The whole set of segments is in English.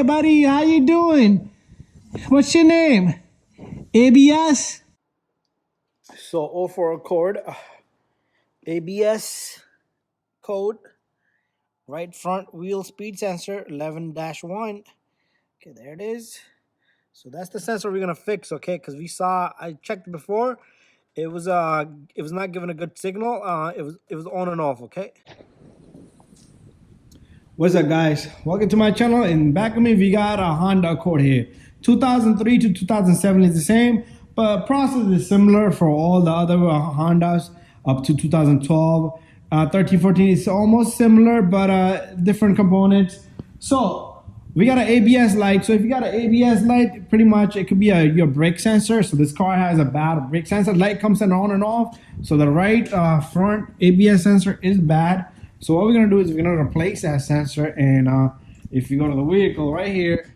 Hey, buddy, how you doing? What's your name? ABS? So, all for a cord. ABS code. Right front wheel speed sensor 11-1. Okay, there it is. So that's the sensor we're gonna fix, okay? Because I checked it before. It was not giving a good signal. It was on and off, okay? What's up, guys? Welcome to my channel. In back of me, we got a Honda Accord here. 2003 to 2007 is the same, but process is similar for all the other Hondas up to 2012. 13, 14 is almost similar, but different components. So we got an ABS light. So if you got an ABS light, pretty much it could be your brake sensor. So this car has a bad brake sensor. Light comes on and off. So the right front ABS sensor is bad. So what we're gonna do is we're gonna replace that sensor. And if you go to the vehicle right here,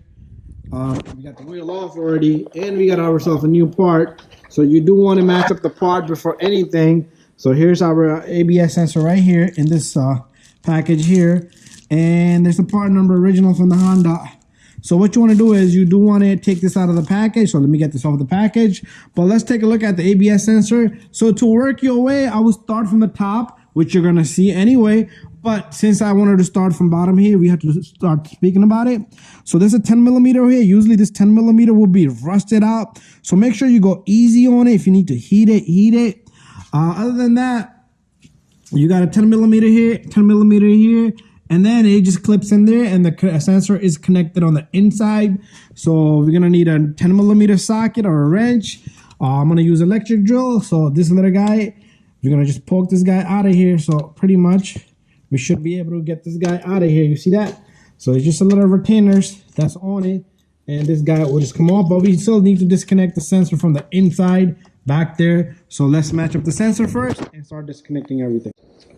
we got the wheel off already, and we got ourselves a new part. So you do want to match up the part before anything. So here's our ABS sensor right here in this package here, and there's the part number original from the Honda. So what you want to do is you do want to take this out of the package. So let me get this off the package, but let's take a look at the ABS sensor. So to work your way, I will start from the top, which you're gonna see anyway, but since I wanted to start from bottom here, we have to start speaking about it. So there's a 10mm here. Usually this 10mm will be rusted out, so make sure you go easy on it. If you need to heat it, heat it. Other than that, you got a 10mm here, 10mm here, and then it just clips in there, and the sensor is connected on the inside. So we're gonna need a 10mm socket or a wrench. I'm gonna use electric drill. So this little guy, we're gonna just poke this guy out of here. So pretty much we should be able to get this guy out of here. You see that? So it's just a little retainers that's on it, and this guy will just come off, but we still need to disconnect the sensor from the inside back there. So let's match up the sensor first and start disconnecting everything.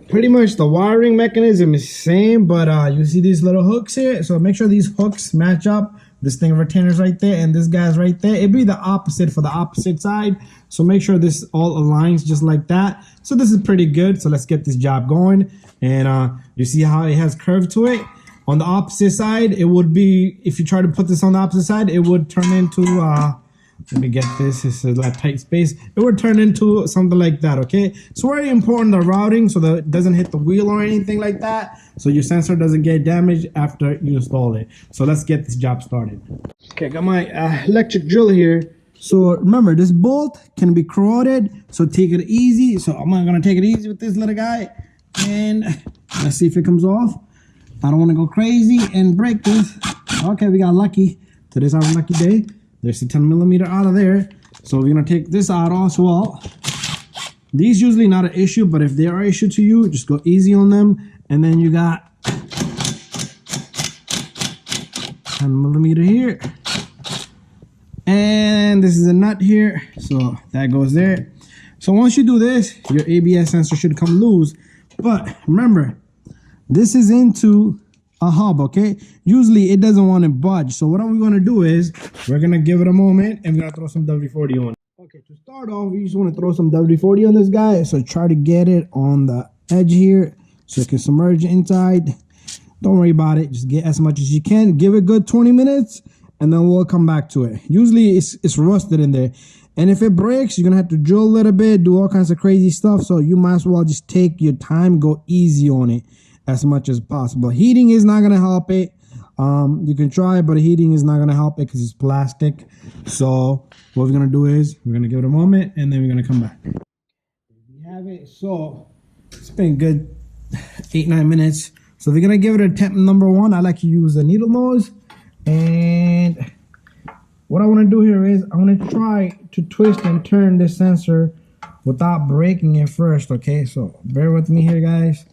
Pretty much the wiring mechanism is same, but you see these little hooks here. So make sure these hooks match up. This thing of retainers right there, and this guy's right there. It'd be the opposite for the opposite side. So make sure this all aligns just like that. So this is pretty good. So let's get this job going. And you see how it has curve to it. On the opposite side, it would be, if you try to put this on the opposite side, it would turn into let me get this. It's a tight space. It would turn into something like that, okay? It's very important, the routing, so that it doesn't hit the wheel or anything like that, so your sensor doesn't get damaged after you install it. So let's get this job started. Okay, got my electric drill here. So remember, this bolt can be corroded, so take it easy. So I'm gonna take it easy with this little guy, and let's see if it comes off. I don't want to go crazy and break this. Okay, we got lucky. Today's our lucky day. There's a 10mm out of there. So we're gonna take this out as well. These usually not an issue, but if they are an issue to you, just go easy on them. And then you got 10mm here. And this is a nut here. So that goes there. So once you do this, your ABS sensor should come loose. But remember, this is into a hub, okay? Usually it doesn't want to budge. So what are we going to do is we're going to give it a moment, and we're going to throw some WD-40 on it. Okay, to start off, we just want to throw some WD-40 on this guy. So try to get it on the edge here so it can submerge inside. Don't worry about it. Just get as much as you can. Give it a good 20 minutes, and then we'll come back to it. Usually it's rusted in there. And if it breaks, you're going to have to drill a little bit, do all kinds of crazy stuff. So you might as well just take your time, go easy on it as much as possible. Heating is not going to help it. You can try, but heating is not going to help it because it's plastic. So what we're going to do is we're going to give it a moment, and then we're going to come back. We have it. So it's been good 8-9 minutes. So we're going to give it a attempt number 1. I like to use a needle nose. And what I want to do here is I want to try to twist and turn this sensor without breaking it first. Okay, so bear with me here, guys.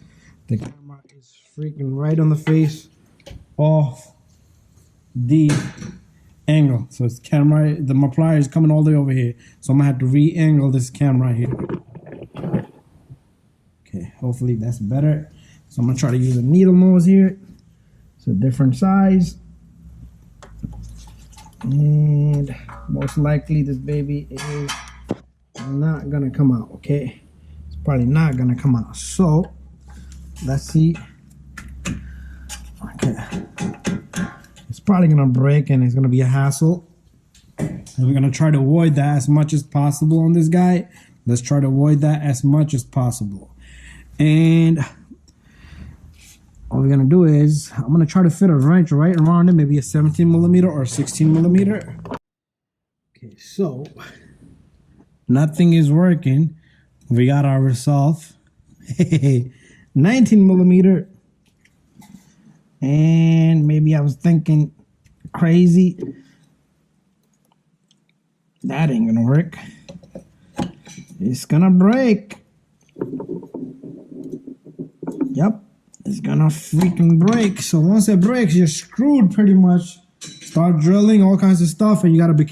The camera is freaking right on the face of the angle. So it's camera, the plier is coming all the way over here. So I'm gonna have to re-angle this camera here. Okay, hopefully that's better. So I'm gonna try to use a needle nose here. It's a different size. And most likely this baby is not gonna come out, okay? It's probably not gonna come out. So let's see. Okay, it's probably gonna break and it's gonna be a hassle. And we're gonna try to avoid that as much as possible on this guy. Let's try to avoid that as much as possible. And all we're gonna do is I'm gonna try to fit a wrench right around it, maybe a 17 millimeter or 16 millimeter. Okay, so nothing is working. We got our result. 19 millimeter. And maybe I was thinking crazy. That ain't gonna work. It's gonna break. Yep, it's gonna freaking break. So once it breaks, you're screwed pretty much. Start drilling all kinds of stuff, and you gotta be.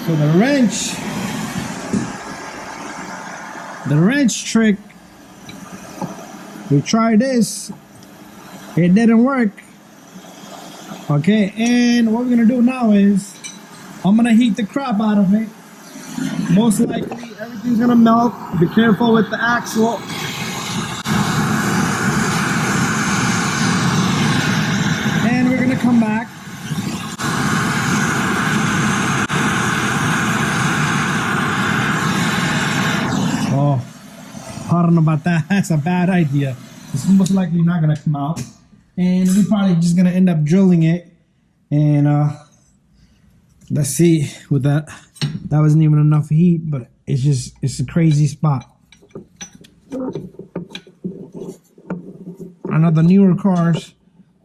So the wrench trick, we tried this, it didn't work. Okay, and what we're gonna do now is I'm gonna heat the crap out of it. Most likely everything's gonna melt. Be careful with the axle. And we're gonna come back. Oh, I don't know about that. That's a bad idea. This is most likely not gonna come out. And we're probably just gonna end up drilling it. And let's see with that. That wasn't even enough heat, but it's a crazy spot. I know the newer cars,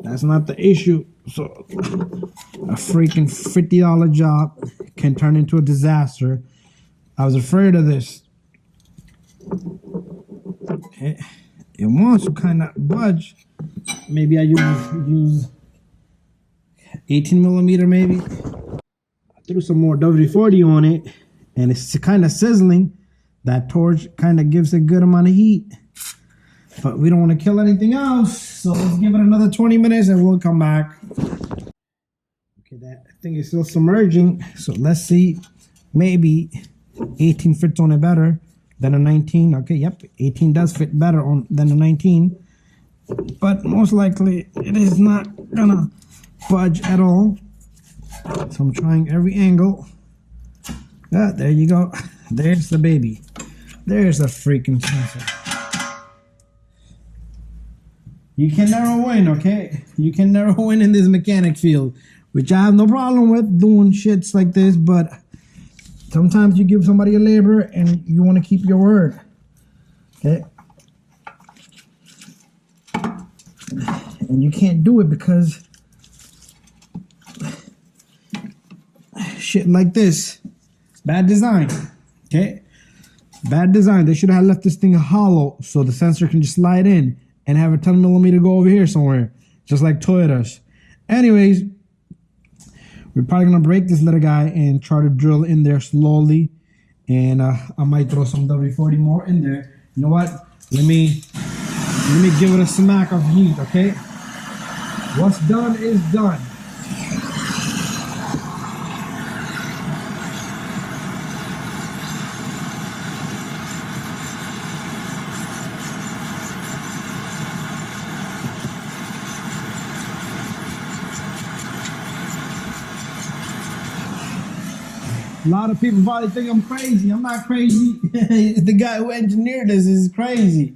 that's not the issue. So a freaking $50 job can turn into a disaster. I was afraid of this. It wants to kind of budge. Maybe I use 18 millimeter maybe. I threw some more WD-40 on it, and it's kind of sizzling. That torch kind of gives a good amount of heat, but we don't want to kill anything else. So let's give it another 20 minutes and we'll come back. Okay, that thing is still submerging. So let's see, maybe 18 fits on it better than a 19. Okay, yep, 18 does fit better than a 19, but most likely it is not gonna budge at all. So I'm trying every angle. Yeah, there you go. There's the baby. There's the freaking sensor. You can never win, okay? You can never win in this mechanic field, which I have no problem with doing shits like this, but sometimes you give somebody a labor and you want to keep your word. Okay? And you can't do it because shit like this. Bad design. Okay? Bad design. They should have left this thing hollow so the sensor can just slide in and have a 10 millimeter go over here somewhere. Just like Toyotas. Anyways, we're probably gonna break this little guy and try to drill in there slowly. And I might throw some WD-40 more in there. You know what? Let me give it a smack of heat, okay? What's done is done. A lot of people probably think I'm crazy. I'm not crazy. The guy who engineered this is crazy.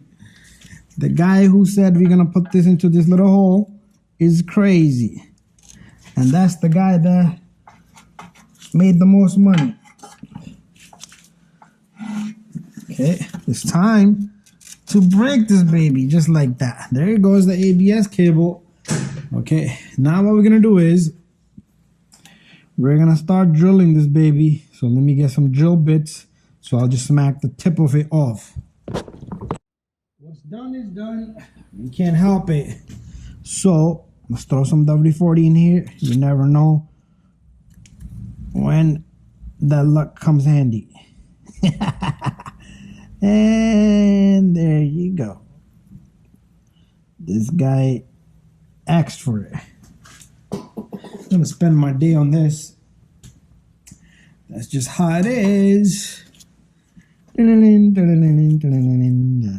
The guy who said we're gonna put this into this little hole is crazy. And that's the guy that made the most money. Okay, it's time to break this baby just like that. There goes the ABS cable. Okay, now what we're gonna do is we're gonna start drilling this baby. So let me get some drill bits. So I'll just smack the tip of it off. What's done is done. You can't help it. So let's throw some WD-40 in here. You never know when the luck comes handy. And there you go. This guy asked for it. I'm gonna spend my day on this. That's just how it is. That's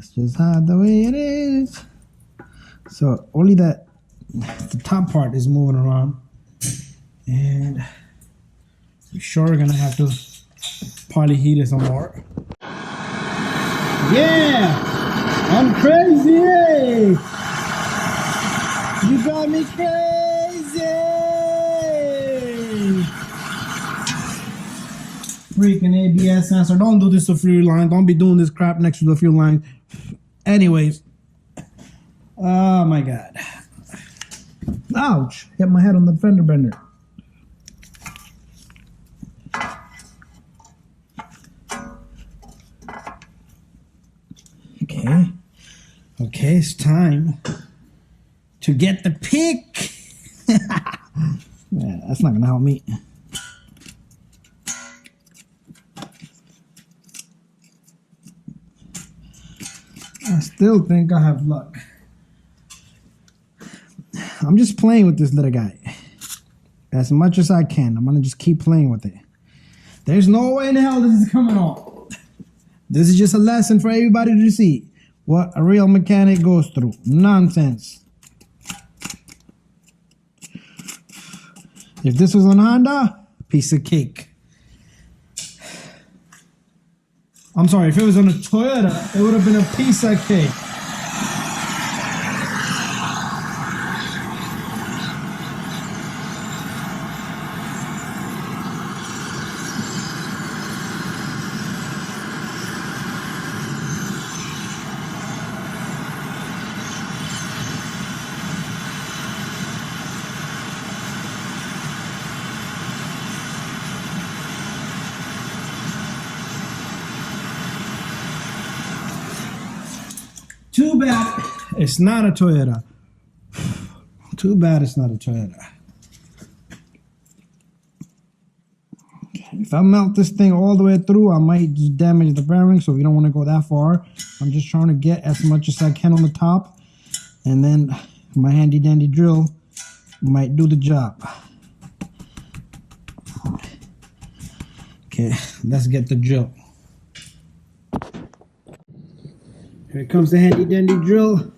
just how the way it is. So only that the top part is moving around, and we're sure gonna have to polyheat it some more. Yeah, I'm crazy. Eh? You got me crazy. Freaking ABS sensor. Don't do this to fuel line. Don't be doing this crap next to the fuel line. Anyways. Oh my God. Ouch. Hit my head on the fender bender. Okay. Okay, it's time to get the pick. Man, that's not gonna help me. I still think I have luck. I'm just playing with this little guy as much as I can. I'm gonna just keep playing with it. There's no way in hell this is coming off. This is just a lesson for everybody to see what a real mechanic goes through. Nonsense. If this was on Honda, piece of cake. I'm sorry, if it was on a Toyota, it would have been a piece of cake. Too bad it's not a Toyota. Too bad it's not a Toyota. If I melt this thing all the way through, I might just damage the bearing, so we don't want to go that far. I'm just trying to get as much as I can on the top, and then my handy dandy drill might do the job. Okay, let's get the drill. Here comes the handy dandy drill.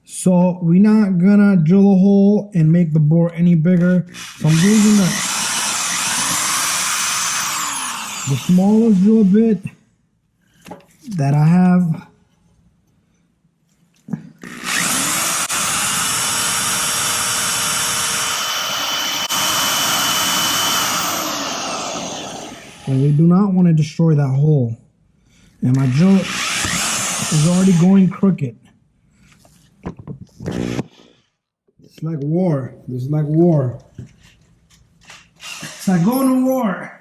So we're not gonna drill a hole and make the bore any bigger. So I'm using the smallest drill bit that I have. And we do not want to destroy that hole. And my drill is already going crooked. It's like war. This is like war. It's like going to war.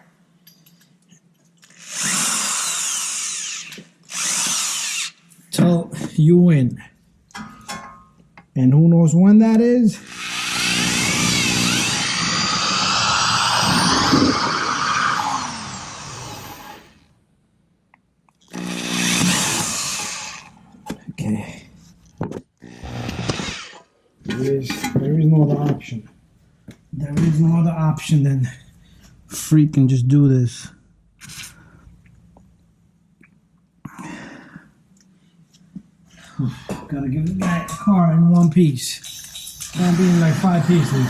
Till you win. And who knows when that is? Okay. There is no other option. There is no other option than freaking just do this. Gotta give the guy a car in one piece. Can't be in like 5 pieces.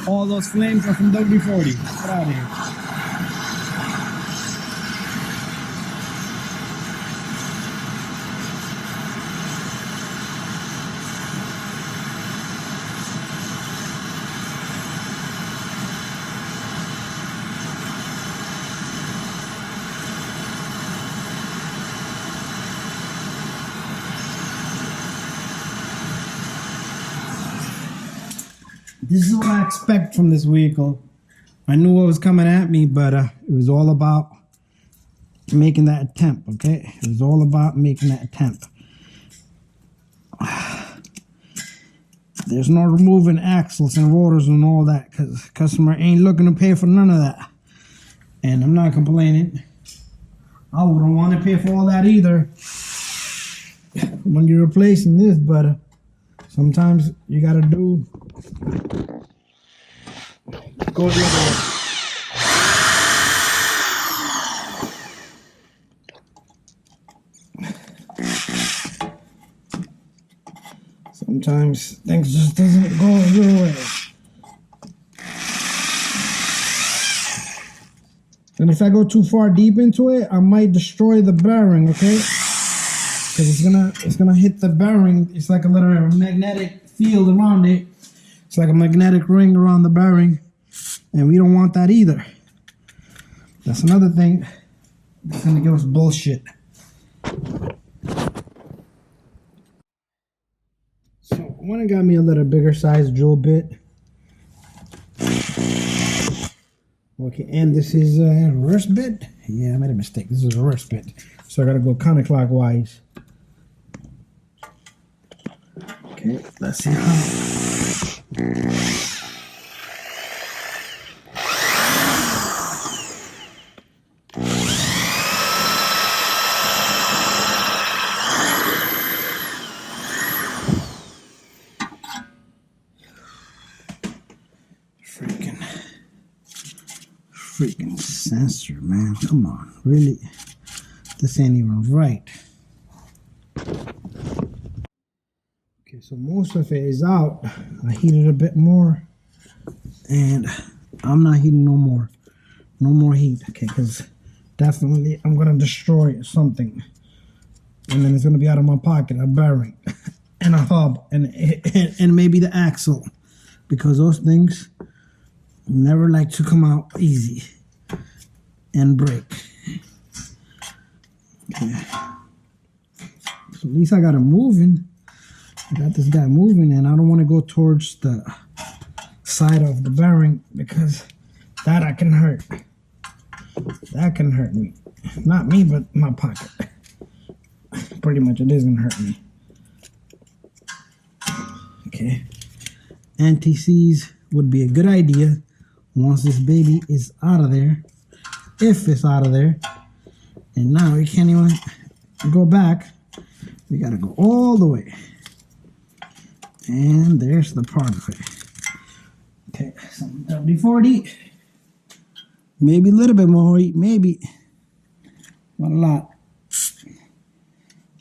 All those flames are from WD-40. Get out of here. This is what I expect from this vehicle. I knew what was coming at me, but it was all about making that attempt, okay? It was all about making that attempt. There's no removing axles and rotors and all that, because customer ain't looking to pay for none of that. And I'm not complaining. I wouldn't want to pay for all that either. when you're replacing this, but sometimes you gotta go the other way. Sometimes things just doesn't go your way. And if I go too far deep into it, I might destroy the bearing, okay? Because it's gonna hit the bearing. It's like a little magnetic field around it. It's like a magnetic ring around the bearing, and we don't want that either. That's another thing that's gonna give us bullshit. So I went and got me a little bigger size drill bit. Okay, and this is a reverse bit. Yeah, I made a mistake. This is a reverse bit. So I gotta go counterclockwise. Okay, let's see how. Freaking sensor, man. Come on. Really? This ain't even right. Okay, so most of it is out. I heated a bit more. And I'm not heating no more. No more heat. Okay, because definitely I'm going to destroy something. And then it's going to be out of my pocket. A bearing. And a hub. And maybe the axle. Because those things never like to come out easy and break. Okay. So at least I got it moving. I got this guy moving, and I don't want to go towards the side of the bearing because that can hurt. That can hurt me. Not me, but my pocket. Pretty much it is gonna hurt me. Okay. Anti-seize would be a good idea once this baby is out of there, if it's out of there. And now we can't even go back. We gotta go all the way. And there's the part of it. Okay, some WD-40. Maybe a little bit more heat, maybe. Not a lot.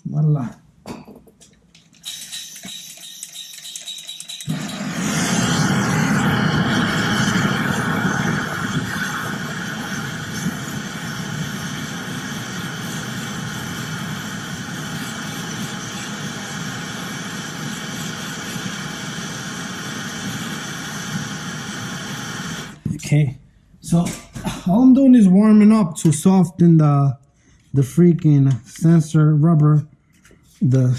Not a lot. Okay, so all I'm doing is warming up to soften the freaking sensor rubber, the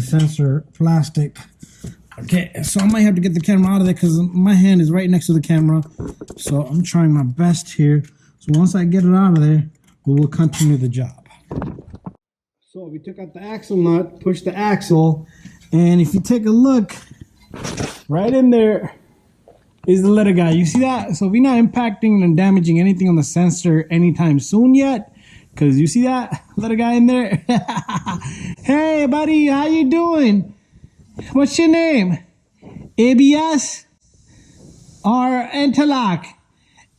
sensor plastic. Okay, so I might have to get the camera out of there because my hand is right next to the camera. So I'm trying my best here. So once I get it out of there, we will continue the job. So we took out the axle nut, pushed the axle, and if you take a look, right in there is the little guy. You see that? So we're not impacting and damaging anything on the sensor anytime soon yet. Because you see that little guy in there? Hey, buddy, how you doing? What's your name? ABS or Interlock?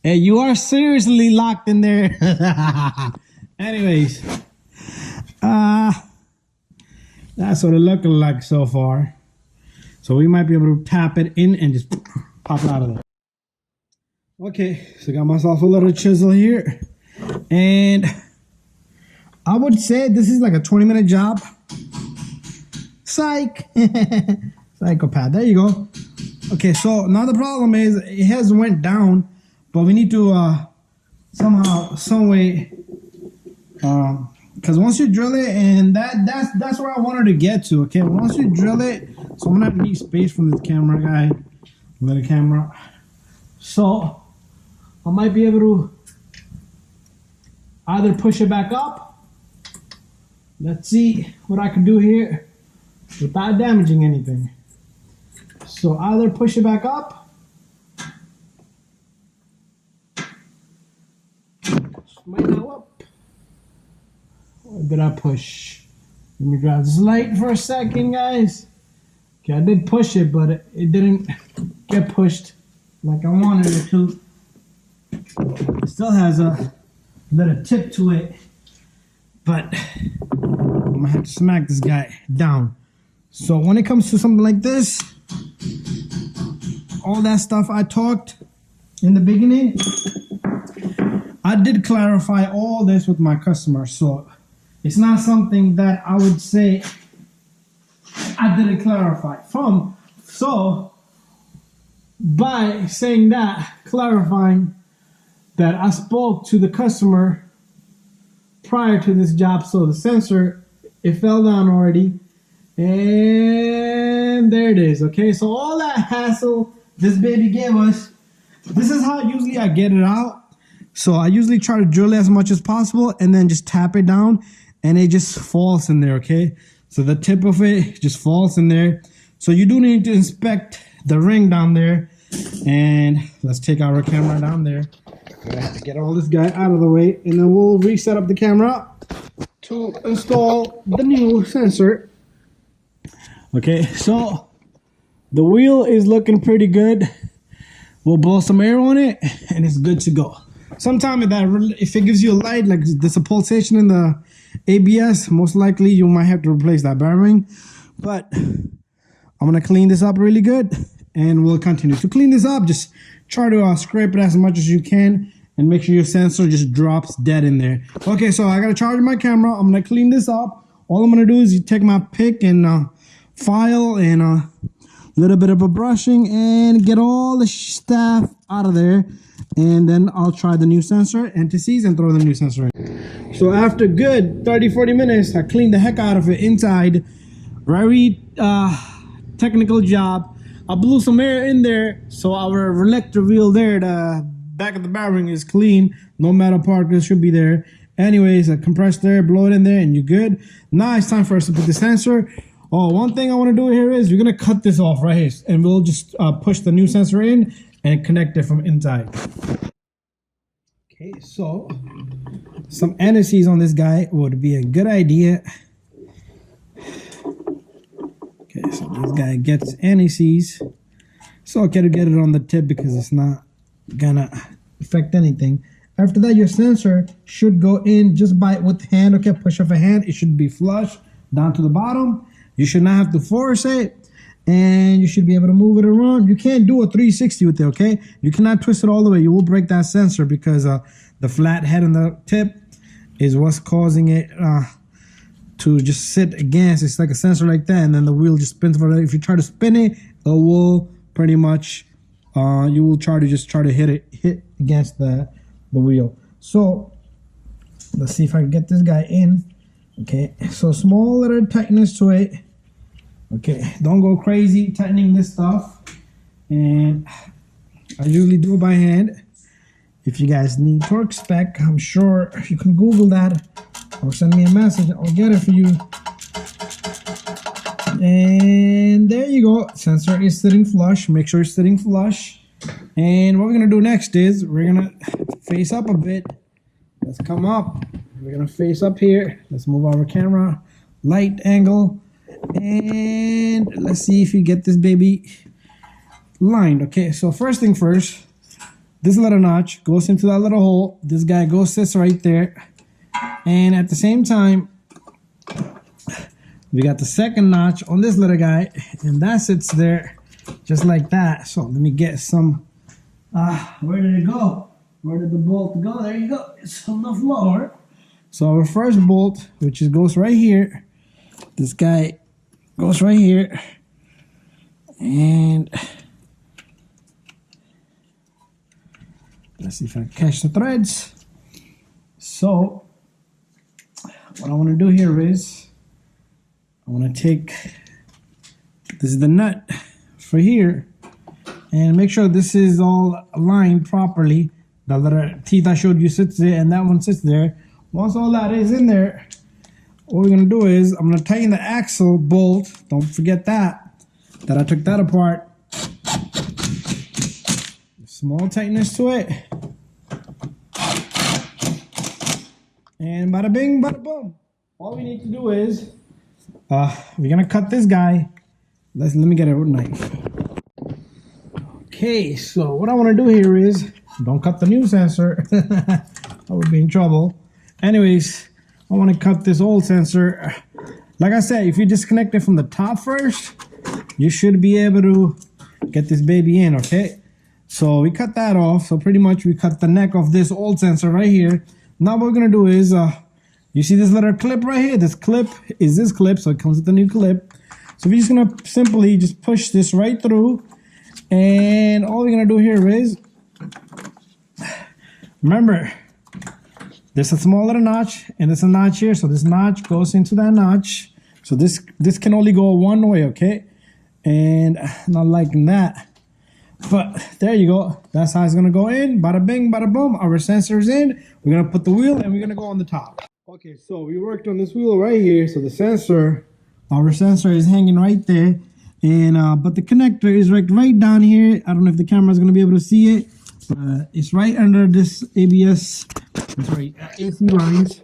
Hey, you are seriously locked in there. Anyways, that's what it looking like so far. So we might be able to tap it in and just pop it out of there. Okay, so I got myself a little chisel here. And I would say this is like a 20-minute job. Psych. Psychopath. There you go. Okay, so now the problem is it has went down, but we need to somehow, some way, because once you drill it, and that's where I wanted to get to. Okay, once you drill it, so I'm gonna need space from the camera guy, the camera. So I might be able to either push it back up. Let's see what I can do here without damaging anything. So either push it back up. Might go up. Or did I push? Let me grab this light for a second, guys. Okay, I did push it, but it didn't get pushed like I wanted it to. It still has a little tip to it, but I'm gonna have to smack this guy down. So when it comes to something like this, all that stuff I talked in the beginning, I did clarify all this with my customer. So it's not something that I would say I didn't clarify from. So by saying that, clarifying that I spoke to the customer prior to this job, so the sensor, it fell down already, and there it is. Okay, so all that hassle this baby gave us, this is how usually I get it out. So I usually try to drill it as much as possible and then just tap it down, and it just falls in there. Okay, so the tip of it just falls in there. So you do need to inspect the ring down there, and let's take our camera down there. We're gonna have to get all this guy out of the way, and then we'll reset up the camera to install the new sensor. Okay, so the wheel is looking pretty good. We'll blow some air on it, and it's good to go. Sometimes if it gives you a light, like there's a pulsation in the ABS, most likely you might have to replace that bearing. But I'm gonna clean this up really good, and we'll continue. To clean this up, just try to scrape it as much as you can, and make sure your sensor just drops dead in there. Okay, so I gotta charge my camera. I'm gonna clean this up. All I'm gonna do is you take my pick and file and a little bit of a brushing and get all the stuff out of there, and then I'll try the new sensor anti-seize and throw the new sensor in. So after good 30-40 minutes, I cleaned the heck out of it inside. Very technical job. I blew some air in there, so our relictor wheel there, the back of the bearing, is clean. No metal particles should be there. Anyways, I compressed air, blow it in there, and you're good. Now it's time for us to put the sensor. Oh, one thing I want to do here is we're gonna cut this off right here, and we'll just push the new sensor in and connect it from inside. Okay, so some anti-seize on this guy would be a good idea. Okay, so this guy gets anti-seize. It's okay to get it on the tip because it's not gonna affect anything. After that, your sensor should go in just by with hand. Okay, push of a hand. It should be flush down to the bottom. You should not have to force it, and you should be able to move it around. You can't do a 360 with it, okay? You cannot twist it all the way. You will break that sensor because the flat head on the tip is what's causing it to just sit against. It's like a sensor like that, and then the wheel just spins. If you try to spin it, it will pretty much, you will try to hit against the wheel. So let's see if I can get this guy in. Okay, so small little tightness to it. Okay, don't go crazy tightening this stuff, and I usually do it by hand. If you guys need torque spec, I'm sure you can Google that or send me a message. I'll get it for you. And there you go. Sensor is sitting flush. Make sure it's sitting flush. And what we're gonna do next is we're gonna face up a bit. Let's come up. We're gonna face up here. Let's move our camera light angle, and let's see if you get this baby lined. Okay, so first thing first, this little notch goes into that little hole. This guy sits right there, and at the same time, we got the second notch on this little guy, and that sits there just like that. So let me get some. Where did it go? Where did the bolt go? There you go. It's on the floor. So our first bolt, which goes right here, this guy goes right here, and let's see if I can catch the threads. So what I want to do here is I want to take, this is the nut for here, and make sure this is all aligned properly. The little teeth I showed you sits there, and that one sits there. Once all that is in there, what we're gonna do is I'm gonna tighten the axle bolt. Don't forget that I took that apart. Small tightness to it, and bada bing, bada boom. All we need to do is We're gonna cut this guy. Let me get a knife. Okay, so what I want to do here is don't cut the new sensor. I would be in trouble. Anyways, I want to cut this old sensor. Like I said, if you disconnect it from the top first, you should be able to get this baby in, okay? So we cut that off. So pretty much we cut the neck of this old sensor right here. Now what we're gonna do is, you see this little clip right here? This clip is this clip, so it comes with a new clip. So we're just gonna simply just push this right through. And all we're gonna do here is, remember, there's a small little notch and there's a notch here. So this notch goes into that notch. So this can only go one way, okay? And not liking that. But there you go. That's how it's gonna go in. Bada bing, bada boom. Our sensor's in. We're gonna put the wheel and we're gonna go on the top. Okay, so we worked on this wheel right here. So the sensor, our sensor is hanging right there. And but the connector is right down here. I don't know if the camera is gonna be able to see it. It's right under this ABS, sorry, AC lines.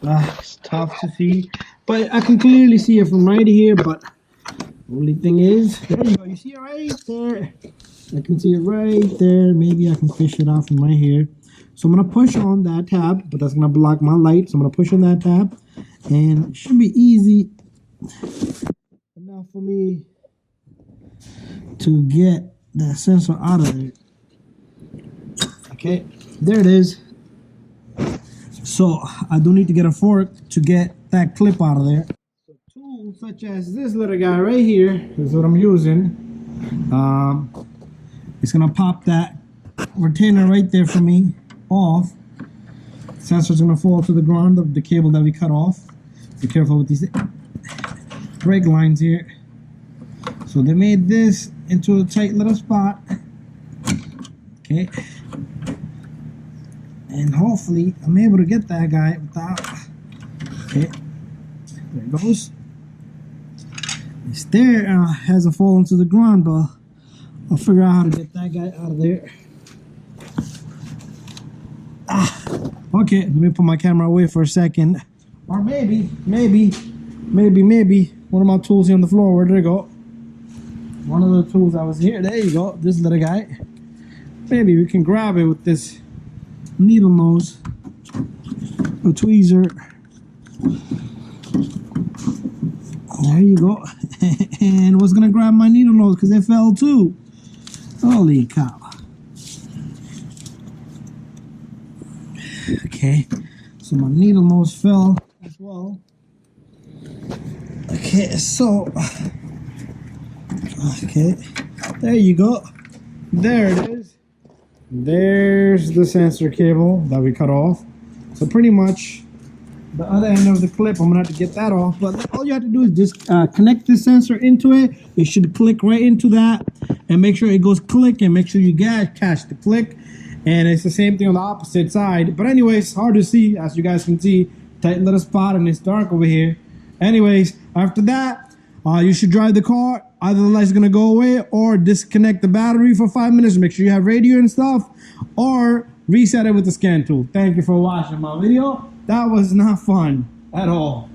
It's tough to see, but I can clearly see it from right here. But only thing is, there you go. You see it right there. I can see it right there. Maybe I can fish it out from right here. So I'm gonna push on that tab, but that's gonna block my light. So I'm gonna push on that tab, and it should be easy enough for me to get that sensor out of there. Okay, there it is. So I do need to get a fork to get that clip out of there. So tools such as this little guy right here is what I'm using. It's gonna pop that retainer right there for me off. Sensor's gonna fall to the ground of the cable that we cut off. Be careful with these brake lines here. So they made this into a tight little spot. Okay. And hopefully I'm able to get that guy without. Okay. There it goes. It's there. Hasn't fallen to the ground, but I'll figure out how to get that guy out of there. Okay, let me put my camera away for a second. Or maybe one of my tools here on the floor. Where did it go? One of the tools that was here. There you go. This little guy. Maybe we can grab it with this needle nose, a tweezer. There you go. And was gonna grab my needle nose because it fell too. Holy cow. Okay, so my needle nose fell as well. Okay, so okay, there you go. There it is. There's the sensor cable that we cut off. So pretty much the other end of the clip, I'm gonna have to get that off. But all you have to do is just connect the sensor into it. It should click right into that, and make sure it goes click, and make sure you guys catch the click. And it's the same thing on the opposite side. But anyways, hard to see, as you guys can see. Tight little spot, and it's dark over here. Anyways, after that, you should drive the car. Either the light's gonna go away, or disconnect the battery for 5 minutes. Make sure you have radio and stuff, or reset it with the scan tool. Thank you for watching my video. That was not fun at all.